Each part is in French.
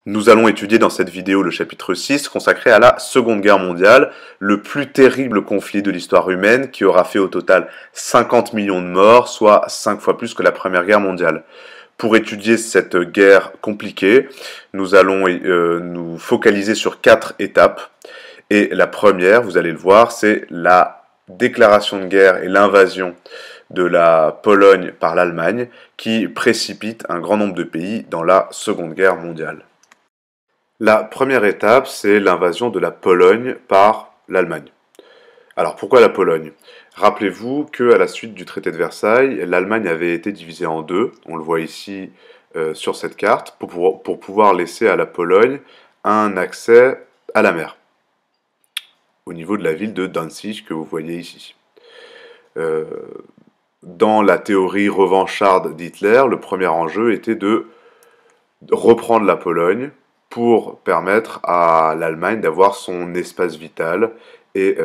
Nous allons étudier dans cette vidéo le chapitre 6 consacré à la Seconde Guerre mondiale, le plus terrible conflit de l'histoire humaine qui aura fait au total 50 millions de morts, soit 5 fois plus que la Première Guerre mondiale. Pour étudier cette guerre compliquée, nous allons nous focaliser sur 4 étapes. Et la première, vous allez le voir, c'est la déclaration de guerre et l'invasion de la Pologne par l'Allemagne qui précipite un grand nombre de pays dans la Seconde Guerre mondiale. La première étape, c'est l'invasion de la Pologne par l'Allemagne. Alors pourquoi la Pologne? Rappelez-vous qu'à la suite du traité de Versailles, l'Allemagne avait été divisée en deux, on le voit ici sur cette carte, pour pouvoir laisser à la Pologne un accès à la mer, au niveau de la ville de Danzig que vous voyez ici. Dans la théorie revancharde d'Hitler, le premier enjeu était de reprendre la Pologne pour permettre à l'Allemagne d'avoir son espace vital et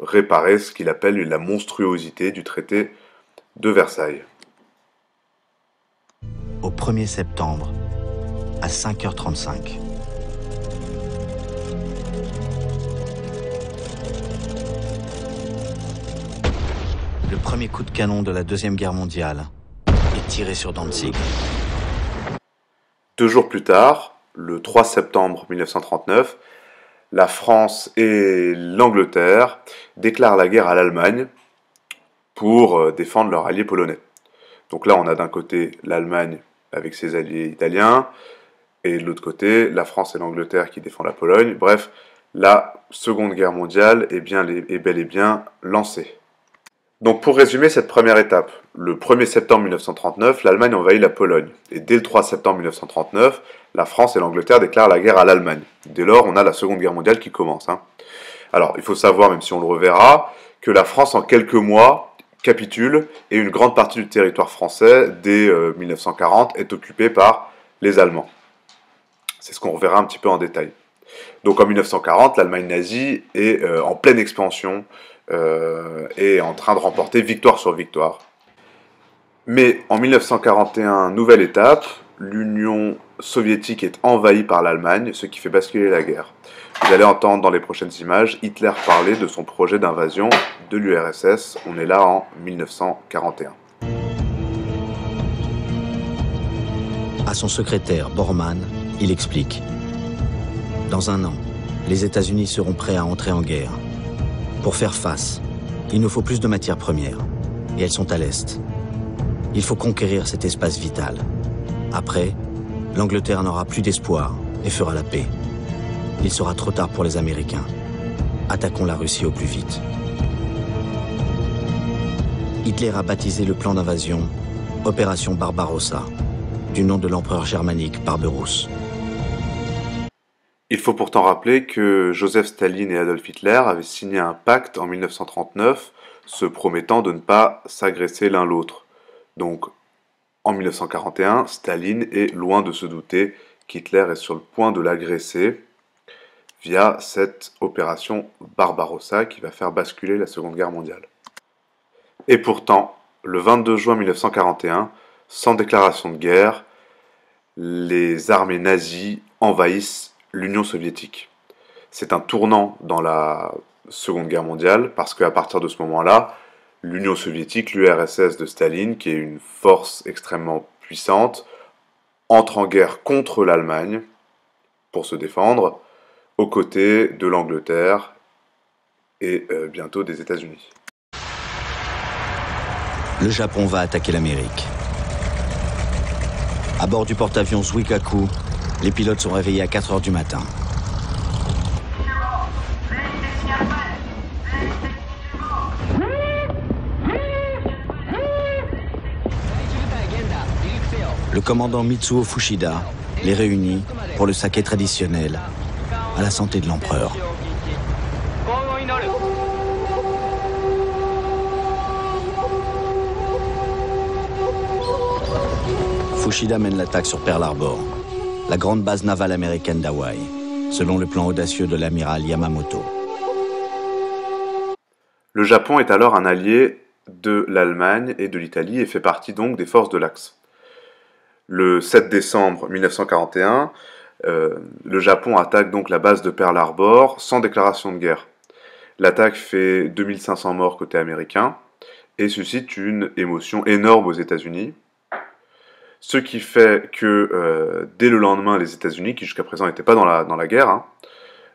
réparer ce qu'il appelle la monstruosité du traité de Versailles. Au 1er septembre, à 5h35. Le premier coup de canon de la Deuxième Guerre mondiale est tiré sur Danzig. 2 jours plus tard, le 3 septembre 1939, la France et l'Angleterre déclarent la guerre à l'Allemagne pour défendre leurs alliés polonais. Donc là, on a d'un côté l'Allemagne avec ses alliés italiens, et de l'autre côté, la France et l'Angleterre qui défendent la Pologne. Bref, la Seconde Guerre mondiale est bel et bien lancée. Donc pour résumer cette première étape, le 1er septembre 1939, l'Allemagne envahit la Pologne. Et dès le 3 septembre 1939, la France et l'Angleterre déclarent la guerre à l'Allemagne. Dès lors, on a la Seconde Guerre mondiale qui commence. Alors, il faut savoir, même si on le reverra, que la France, en quelques mois, capitule et une grande partie du territoire français, dès 1940, est occupée par les Allemands. C'est ce qu'on reverra un petit peu en détail. Donc en 1940, l'Allemagne nazie est en pleine expansion et en train de remporter victoire sur victoire. Mais en 1941, nouvelle étape, l'Union soviétique est envahie par l'Allemagne, ce qui fait basculer la guerre. Vous allez entendre dans les prochaines images Hitler parler de son projet d'invasion de l'URSS. On est là en 1941. À son secrétaire, Bormann, il explique: dans un an, les États-Unis seront prêts à entrer en guerre. Pour faire face, il nous faut plus de matières premières, et elles sont à l'Est. Il faut conquérir cet espace vital. Après, l'Angleterre n'aura plus d'espoir et fera la paix. Il sera trop tard pour les Américains. Attaquons la Russie au plus vite. Hitler a baptisé le plan d'invasion Opération Barbarossa, du nom de l'empereur germanique Barberousse. Il faut pourtant rappeler que Joseph Staline et Adolf Hitler avaient signé un pacte en 1939, se promettant de ne pas s'agresser l'un l'autre. Donc, en 1941, Staline est loin de se douter qu'Hitler est sur le point de l'agresser via cette opération Barbarossa qui va faire basculer la Seconde Guerre mondiale. Et pourtant, le 22 juin 1941, sans déclaration de guerre, les armées nazies envahissent l'Union soviétique. C'est un tournant dans la Seconde Guerre mondiale parce qu'à partir de ce moment-là, l'Union soviétique, l'URSS de Staline, qui est une force extrêmement puissante, entre en guerre contre l'Allemagne pour se défendre, aux côtés de l'Angleterre et bientôt des États-Unis. Le Japon va attaquer l'Amérique. À bord du porte-avions Zuikaku, les pilotes sont réveillés à 4h du matin. Le commandant Mitsuo Fuchida les réunit pour le saké traditionnel à la santé de l'empereur. Fuchida mène l'attaque sur Pearl Harbor, la grande base navale américaine d'Hawaï, selon le plan audacieux de l'amiral Yamamoto. Le Japon est alors un allié de l'Allemagne et de l'Italie et fait partie donc des forces de l'Axe. Le 7 décembre 1941, le Japon attaque donc la base de Pearl Harbor sans déclaration de guerre. L'attaque fait 2500 morts côté américain et suscite une émotion énorme aux États-Unis. Ce qui fait que dès le lendemain, les États-Unis, qui jusqu'à présent n'étaient pas dans la guerre,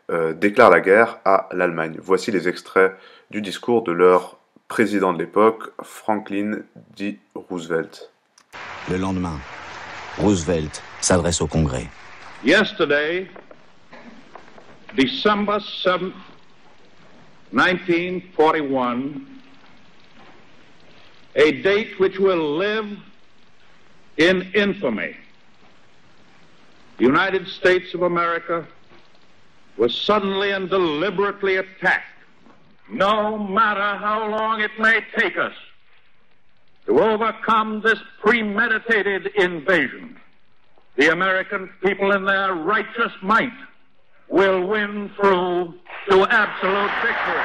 déclarent la guerre à l'Allemagne. Voici les extraits du discours de leur président de l'époque, Franklin D. Roosevelt. Le lendemain, Roosevelt s'adresse au Congrès. Yesterday, December 7th, 1941, a date which will live in infamy. The United States of America was suddenly and deliberately attacked. No matter how long it may take us to overcome this premeditated invasion, the American people in their righteous might will win through to absolute victory.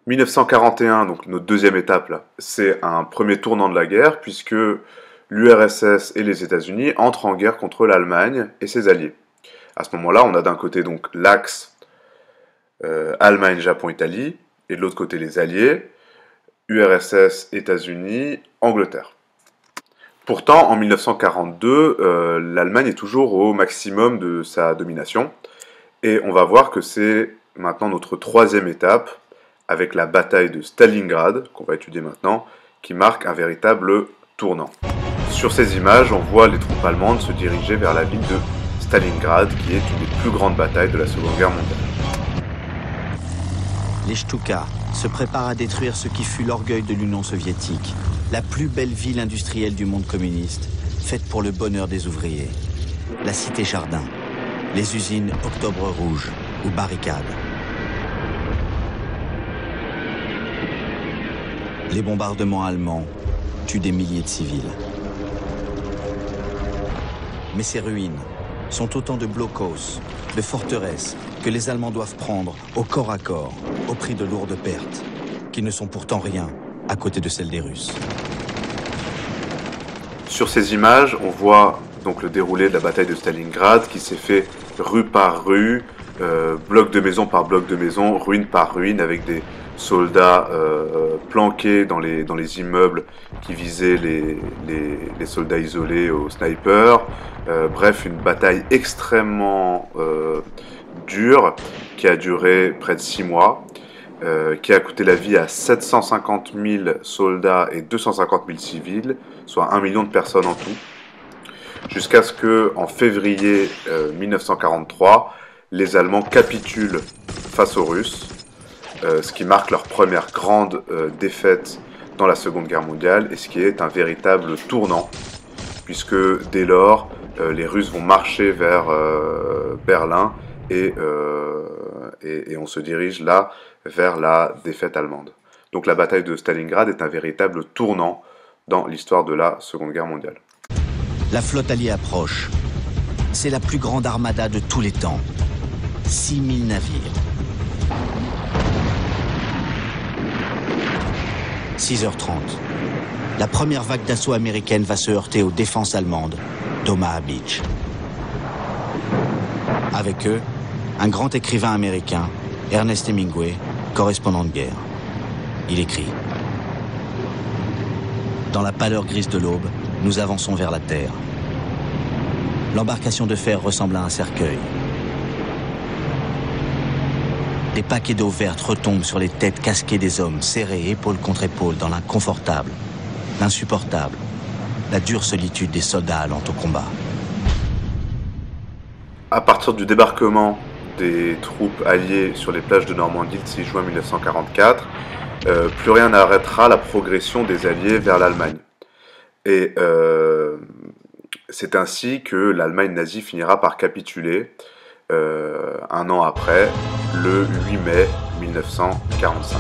1941, donc notre deuxième étape là, c'est un premier tournant de la guerre puisque l'URSS et les États-Unis entrent en guerre contre l'Allemagne et ses alliés. À ce moment-là, on a d'un côté donc l'axe Allemagne, Japon, Italie, et de l'autre côté les alliés, URSS, États-Unis, Angleterre. Pourtant, en 1942, l'Allemagne est toujours au maximum de sa domination, et on va voir que c'est maintenant notre troisième étape, avec la bataille de Stalingrad, qu'on va étudier maintenant, qui marque un véritable tournant. Sur ces images, on voit les troupes allemandes se diriger vers la ville de Stalingrad, qui est une des plus grandes batailles de la Seconde Guerre mondiale. Les Stuka se préparent à détruire ce qui fut l'orgueil de l'Union soviétique, la plus belle ville industrielle du monde communiste, faite pour le bonheur des ouvriers. La cité Jardin, les usines Octobre Rouge ou Barricade. Les bombardements allemands tuent des milliers de civils. Mais ces ruines sont autant de blocos, de forteresses que les Allemands doivent prendre au corps à corps, au prix de lourdes pertes, qui ne sont pourtant rien à côté de celles des Russes. Sur ces images, on voit donc le déroulé de la bataille de Stalingrad qui s'est fait rue par rue, bloc de maison par bloc de maison, ruine par ruine, avec des soldats planqués dans les immeubles qui visaient les soldats isolés aux snipers. Bref, une bataille extrêmement dure qui a duré près de 6 mois, qui a coûté la vie à 750 000 soldats et 250 000 civils, soit 1 million de personnes en tout, jusqu'à ce que, en février 1943, les Allemands capitulent face aux Russes, ce qui marque leur première grande défaite dans la Seconde Guerre mondiale, et ce qui est un véritable tournant, puisque dès lors, les Russes vont marcher vers Berlin, et on se dirige là vers la défaite allemande. Donc la bataille de Stalingrad est un véritable tournant dans l'histoire de la Seconde Guerre mondiale. La flotte alliée approche. C'est la plus grande armada de tous les temps. 6000 navires. 6h30. La première vague d'assaut américaine va se heurter aux défenses allemandes d'Omaha Beach. Avec eux, un grand écrivain américain, Ernest Hemingway, correspondant de guerre. Il écrit: dans la pâleur grise de l'aube, nous avançons vers la terre. L'embarcation de fer ressemble à un cercueil. Des paquets d'eau verte retombent sur les têtes casquées des hommes, serrés épaule contre épaule dans l'inconfortable, l'insupportable, la dure solitude des soldats allant au combat. À partir du débarquement des troupes alliées sur les plages de Normandie le 6 juin 1944, plus rien n'arrêtera la progression des Alliés vers l'Allemagne. Et c'est ainsi que l'Allemagne nazie finira par capituler un an après, le 8 mai 1945.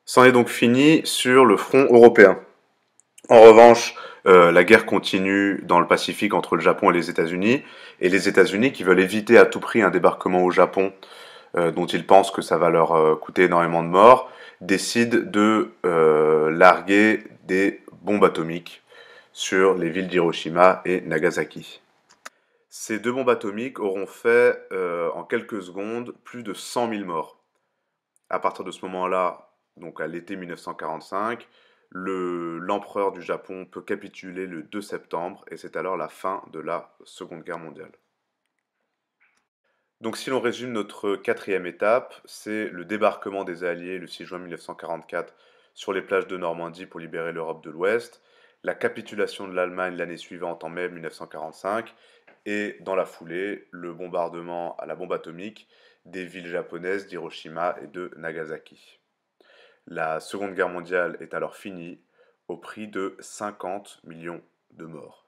C'en est donc fini sur le front européen. En revanche, la guerre continue dans le Pacifique entre le Japon et les États-Unis qui veulent éviter à tout prix un débarquement au Japon dont ils pensent que ça va leur coûter énormément de morts, décide de larguer des bombes atomiques sur les villes d'Hiroshima et Nagasaki. Ces 2 bombes atomiques auront fait en quelques secondes plus de 100 000 morts. À partir de ce moment-là, donc à l'été 1945, l'empereur du Japon peut capituler le 2 septembre et c'est alors la fin de la Seconde Guerre mondiale. Donc si l'on résume notre 4e étape, c'est le débarquement des Alliés le 6 juin 1944 sur les plages de Normandie pour libérer l'Europe de l'Ouest, la capitulation de l'Allemagne l'année suivante en mai 1945 et dans la foulée, le bombardement à la bombe atomique des villes japonaises d'Hiroshima et de Nagasaki. La Seconde Guerre mondiale est alors finie au prix de 50 millions de morts.